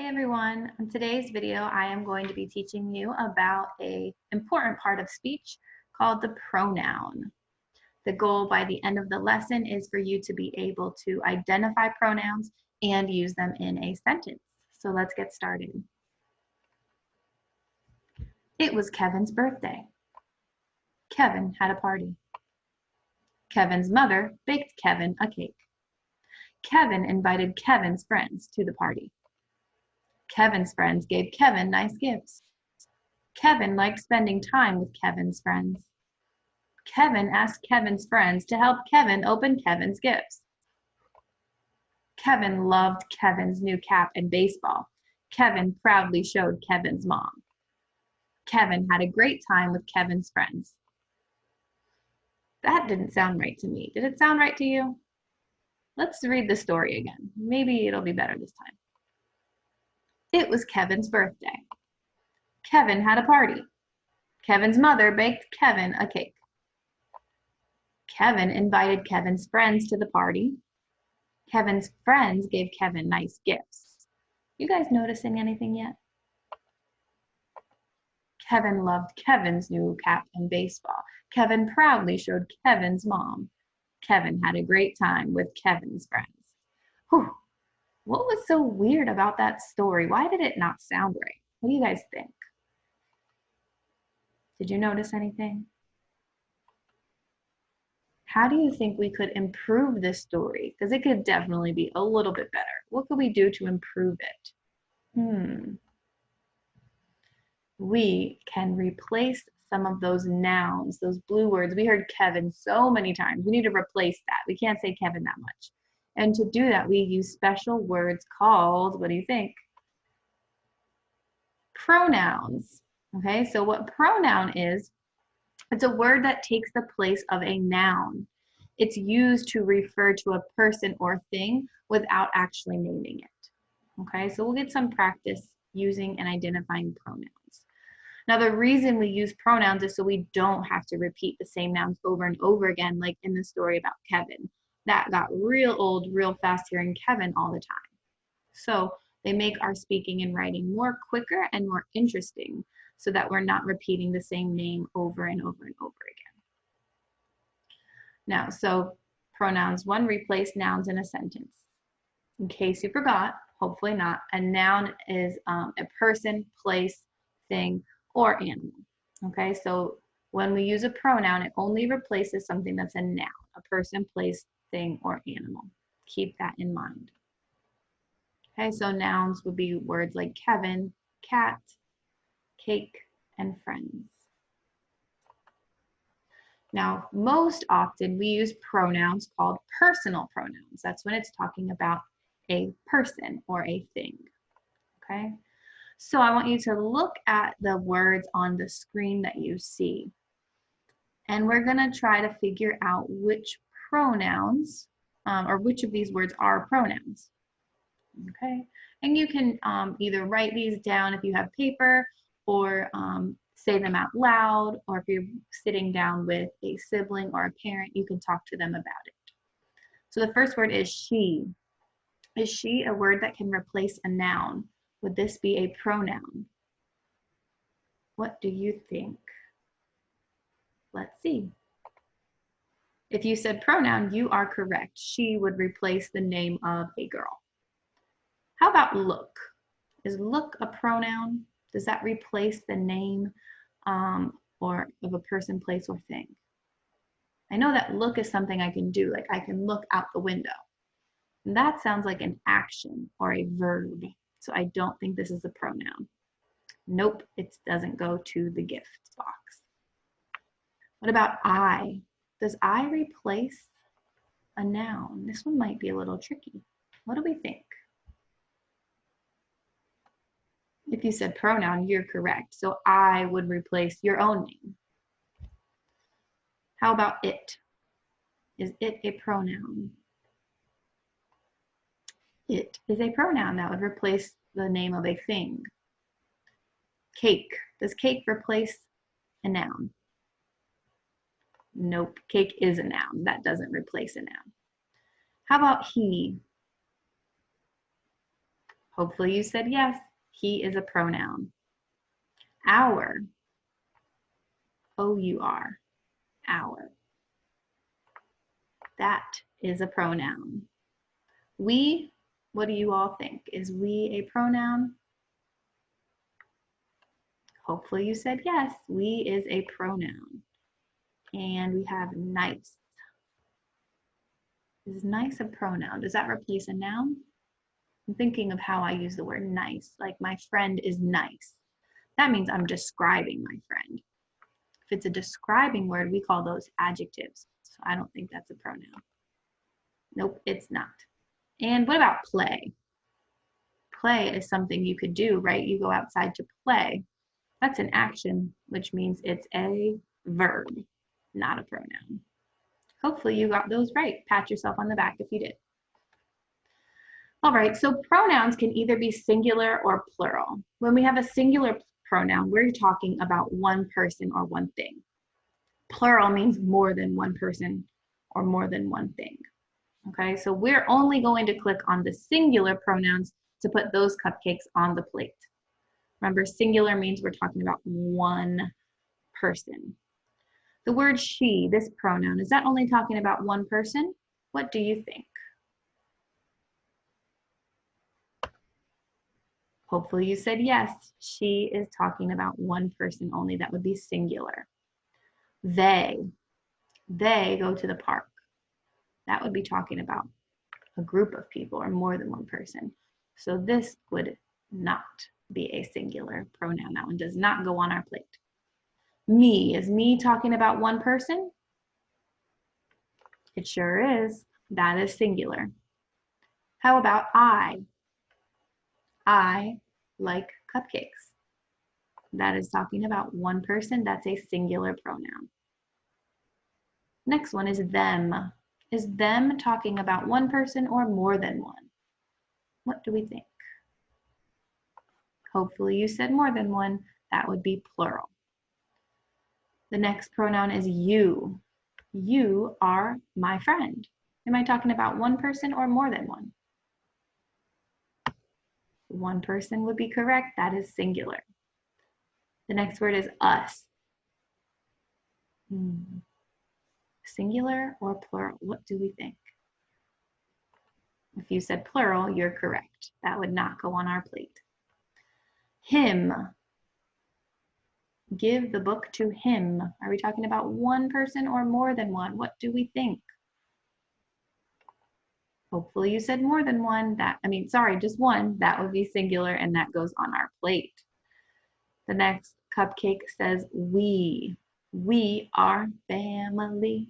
Hey everyone, in today's video I am going to be teaching you about an important part of speech called the pronoun. The goal by the end of the lesson is for you to be able to identify pronouns and use them in a sentence. So let's get started. It was Kevin's birthday. Kevin had a party. Kevin's mother baked Kevin a cake. Kevin invited Kevin's friends to the party. Kevin's friends gave Kevin nice gifts. Kevin liked spending time with Kevin's friends. Kevin asked Kevin's friends to help Kevin open Kevin's gifts. Kevin loved Kevin's new cap and baseball. Kevin proudly showed Kevin's mom. Kevin had a great time with Kevin's friends. That didn't sound right to me. Did it sound right to you? Let's read the story again. Maybe it'll be better this time. It was Kevin's birthday. Kevin had a party. Kevin's mother baked Kevin a cake. Kevin invited Kevin's friends to the party. Kevin's friends gave Kevin nice gifts. You guys noticing anything yet? Kevin loved Kevin's new cap and baseball. Kevin proudly showed Kevin's mom. Kevin had a great time with Kevin's friends. Whew. What was so weird about that story? Why did it not sound right? What do you guys think? Did you notice anything? How do you think we could improve this story? Because it could definitely be a little bit better. What could we do to improve it? We can replace some of those nouns, those blue words. We heard Kevin so many times. We need to replace that. We can't say Kevin that much. And to do that, we use special words called, what do you think? Pronouns. Okay, so what pronoun is, it's a word that takes the place of a noun. It's used to refer to a person or thing without actually naming it. Okay, so we'll get some practice using and identifying pronouns. Now, the reason we use pronouns is so we don't have to repeat the same nouns over and over again, like in the story about Kevin. That got real old real fast hearing Kevin all the time. So they make our speaking and writing more quicker and more interesting so that we're not repeating the same name over and over and over again. Now, so pronouns, one, replace nouns in a sentence. In case you forgot, hopefully not, a noun is a person, place, thing, or animal. Okay, so when we use a pronoun, it only replaces something that's a noun, a person, place, thing, or animal. Keep that in mind. Okay, so nouns would be words like Kevin, cat, cake, and friends. Now, most often we use pronouns called personal pronouns. That's when it's talking about a person or a thing. Okay, so I want you to look at the words on the screen that you see. And we're going to try to figure out which pronouns or which of these words are pronouns. Okay, and you can either write these down if you have paper or say them out loud, or if you're sitting down with a sibling or a parent, you can talk to them about it. So the first word is she. Is she a word that can replace a noun? Would this be a pronoun? What do you think? Let's see. If you said pronoun, you are correct. She would replace the name of a girl. How about look? Is look a pronoun? Does that replace the name or of a person, place, or thing? I know that look is something I can do, like I can look out the window. And that sounds like an action or a verb. So I don't think this is a pronoun. Nope, it doesn't go to the gift box. What about I? Does I replace a noun? This one might be a little tricky. What do we think? If you said pronoun, you're correct. So I would replace your own name. How about it? Is it a pronoun? It is a pronoun that would replace the name of a thing. Cake. Does cake replace a noun? Nope, cake is a noun. That doesn't replace a noun. How about he? Hopefully you said yes. He is a pronoun. Our, O-U-R, our. That is a pronoun. We, what do you all think? Is we a pronoun? Hopefully you said yes. We is a pronoun. And we have nice. Is nice a pronoun? Does that replace a noun? I'm thinking of how I use the word nice. Like my friend is nice. That means I'm describing my friend. If it's a describing word, we call those adjectives. So I don't think that's a pronoun. Nope, it's not. And what about play? Play is something you could do, right? You go outside to play. That's an action, which means it's a verb, not a pronoun. Hopefully you got those right. Pat yourself on the back if you did. All right, so pronouns can either be singular or plural. When we have a singular pronoun, we're talking about one person or one thing. Plural means more than one person or more than one thing. Okay, so we're only going to click on the singular pronouns to put those cupcakes on the plate. Remember, singular means we're talking about one person. The word she, this pronoun, is that only talking about one person? What do you think? Hopefully you said yes. She is talking about one person only. That would be singular. They go to the park. That would be talking about a group of people or more than one person. So this would not be a singular pronoun. That one does not go on our plate. Me, is me talking about one person? It sure is. That is singular. How about I? I like cupcakes. That is talking about one person. That's a singular pronoun. Next one is them. Is them talking about one person or more than one? What do we think? Hopefully you said more than one. That would be plural. The next pronoun is you. You are my friend. Am I talking about one person or more than one? One person would be correct. That is singular. The next word is us. Singular or plural? What do we think? If you said plural, you're correct. That would not go on our plate. Him. Give the book to him. Are we talking about one person or more than one? What do we think? Hopefully you said more than one. Just one. That would be singular and that goes on our plate. The next cupcake says we. We are family.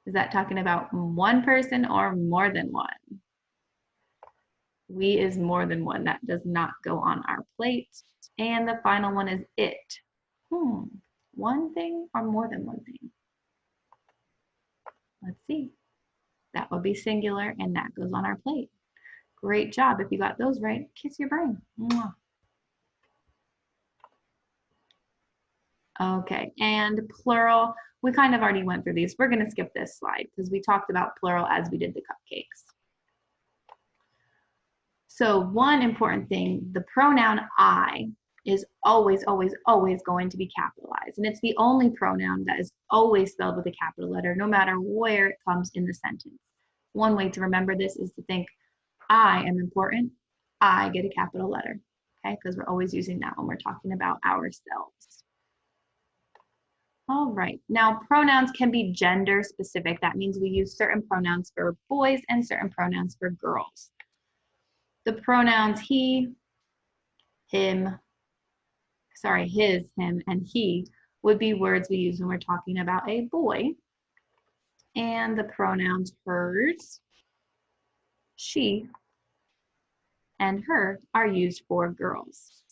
Is that talking about one person or more than one? We is more than one. That does not go on our plate. And the final one is it. One thing or more than one thing? Let's see. That would be singular and that goes on our plate. Great job. If you got those right, kiss your brain. Mwah. Okay, and plural, we kind of already went through these. We're going to skip this slide because we talked about plural as we did the cupcakes. So one important thing, the pronoun I is always, always, always going to be capitalized. And it's the only pronoun that is always spelled with a capital letter, no matter where it comes in the sentence. One way to remember this is to think, I am important, I get a capital letter, okay? Because we're always using that when we're talking about ourselves. All right, now pronouns can be gender specific. That means we use certain pronouns for boys and certain pronouns for girls. The pronouns he, him, his, him, and he would be words we use when we're talking about a boy. And the pronouns hers, she, and her are used for girls.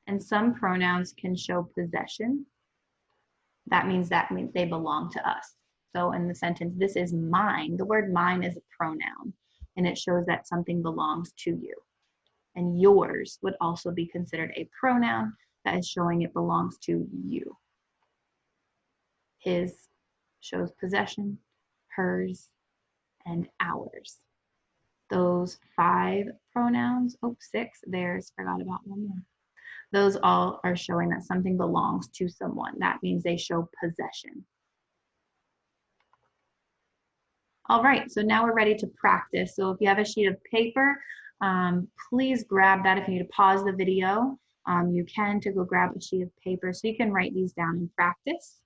And some pronouns can show possession. That means they belong to us. So in the sentence, this is mine, the word mine is a pronoun, and it shows that something belongs to you. And yours would also be considered a pronoun that is showing it belongs to you. His shows possession, hers, and ours. Those 5 pronouns, oh, 6, there's, forgot about one more. Those all are showing that something belongs to someone. That means they show possession. All right, so now we're ready to practice. So if you have a sheet of paper, please grab that. If you need to pause the video, you can to go grab a sheet of paper so you can write these down and practice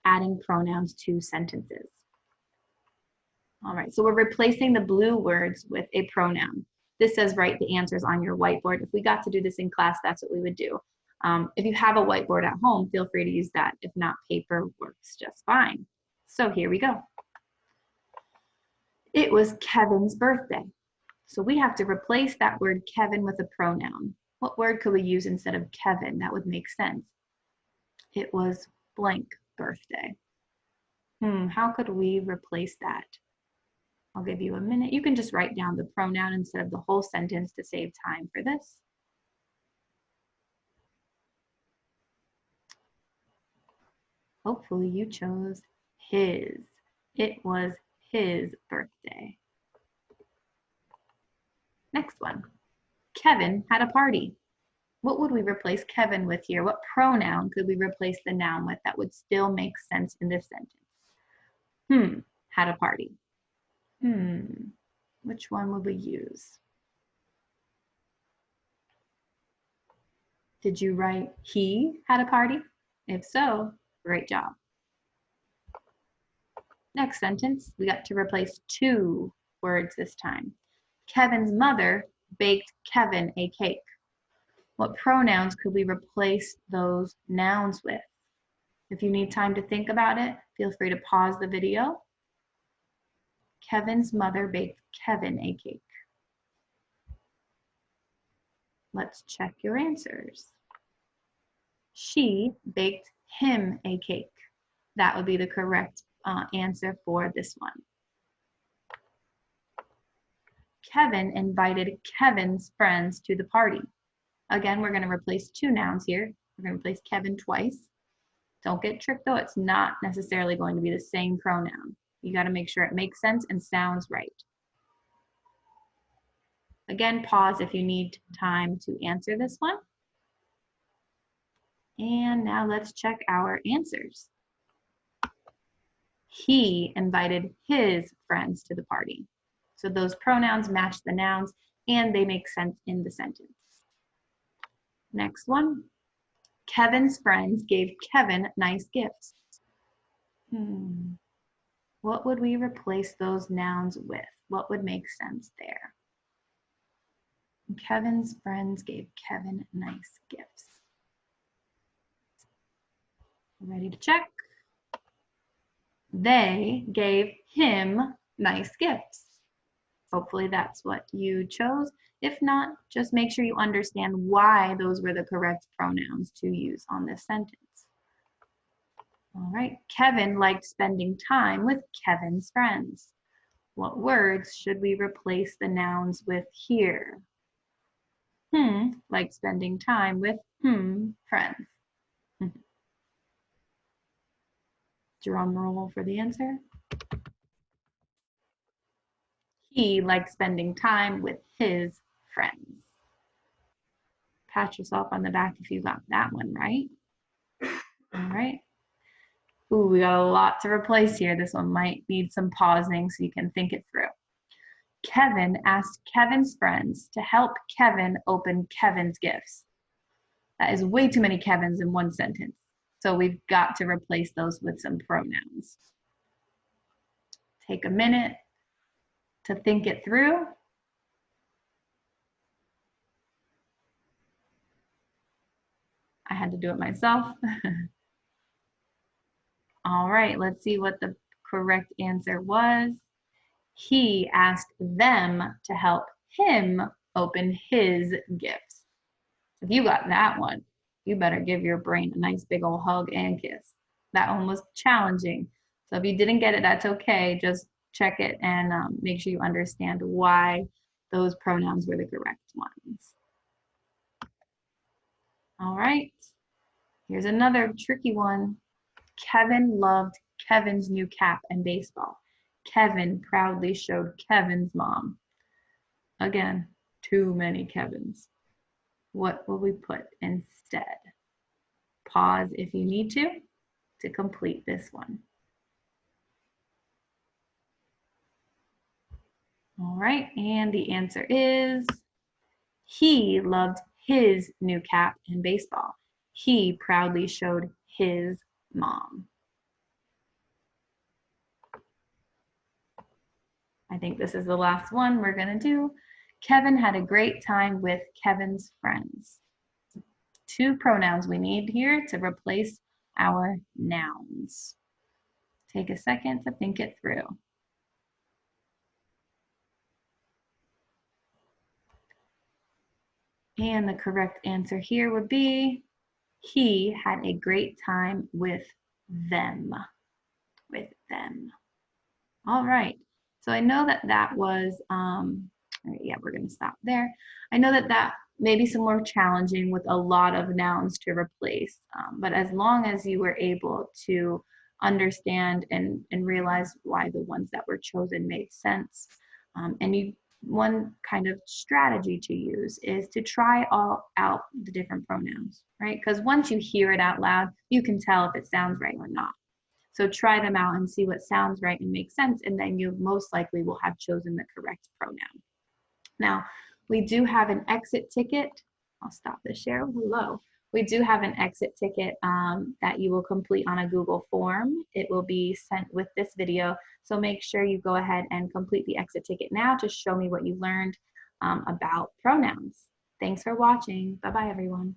adding pronouns to sentences. All right, so we're replacing the blue words with a pronoun. This says write the answers on your whiteboard. If we got to do this in class, that's what we would do. If you have a whiteboard at home, feel free to use that. If not, paper works just fine. So here we go. It was Kevin's birthday. So we have to replace that word Kevin with a pronoun. What word could we use instead of Kevin? That would make sense. It was blank birthday. How could we replace that? I'll give you a minute. You can just write down the pronoun instead of the whole sentence to save time for this. Hopefully you chose his. It was his birthday. Next one. Kevin had a party. What would we replace Kevin with here? What pronoun could we replace the noun with that would still make sense in this sentence? Had a party. Which one would we use? Did you write he had a party? If so, great job. Next sentence, we got to replace 2 words this time. Kevin's mother baked Kevin a cake. What pronouns could we replace those nouns with? If you need time to think about it, feel free to pause the video. Kevin's mother baked Kevin a cake. Let's check your answers. She baked him a cake. That would be the correct answer for this one. Kevin invited Kevin's friends to the party. Again, we're going to replace 2 nouns here. We're going to replace Kevin twice. Don't get tricked though, it's not necessarily going to be the same pronoun. You got to make sure it makes sense and sounds right. Again, pause if you need time to answer this one. And now let's check our answers. He invited his friends to the party. So those pronouns match the nouns and they make sense in the sentence. Next one. Kevin's friends gave Kevin nice gifts. What would we replace those nouns with? What would make sense there? Kevin's friends gave Kevin nice gifts. Ready to check? They gave him nice gifts. Hopefully that's what you chose. If not, just make sure you understand why those were the correct pronouns to use on this sentence. All right, Kevin liked spending time with Kevin's friends. What words should we replace the nouns with here? Like spending time with friends. Drum roll for the answer. He liked spending time with his friends. Pat yourself on the back if you got that one right. All right. Ooh, we got a lot to replace here. This one might need some pausing so you can think it through. Kevin asked Kevin's friends to help Kevin open Kevin's gifts. That is way too many Kevins in one sentence. So we've got to replace those with some pronouns. Take a minute to think it through. I had to do it myself. All right, let's see what the correct answer was. He asked them to help him open his gifts. If you got that one, you better give your brain a nice big old hug and kiss. That one was challenging. So if you didn't get it, that's okay. Just check it and make sure you understand why those pronouns were the correct ones. All right, here's another tricky one. Kevin loved Kevin's new cap and baseball. Kevin proudly showed Kevin's mom. Again, too many Kevins. What will we put instead? Pause if you need to complete this one. All right, and the answer is he loved his new cap in baseball. He proudly showed his mom. I think this is the last one we're gonna do. Kevin had a great time with Kevin's friends. Two pronouns we need here to replace our nouns. Take a second to think it through. And the correct answer here would be, he had a great time with them. With them. All right. So I know that that was, yeah, we're going to stop there. I know that that may be some more challenging with a lot of nouns to replace, but as long as you were able to understand and realize why the ones that were chosen made sense, and one kind of strategy to use is to try all out the different pronouns, right? Because once you hear it out loud, you can tell if it sounds right or not. So try them out and see what sounds right and makes sense, and then you most likely will have chosen the correct pronoun. Now, we do have an exit ticket. I'll stop the share. Hello. We do have an exit ticket that you will complete on a Google form. It will be sent with this video. So make sure you go ahead and complete the exit ticket now to show me what you learned about pronouns. Thanks for watching. Bye-bye, everyone.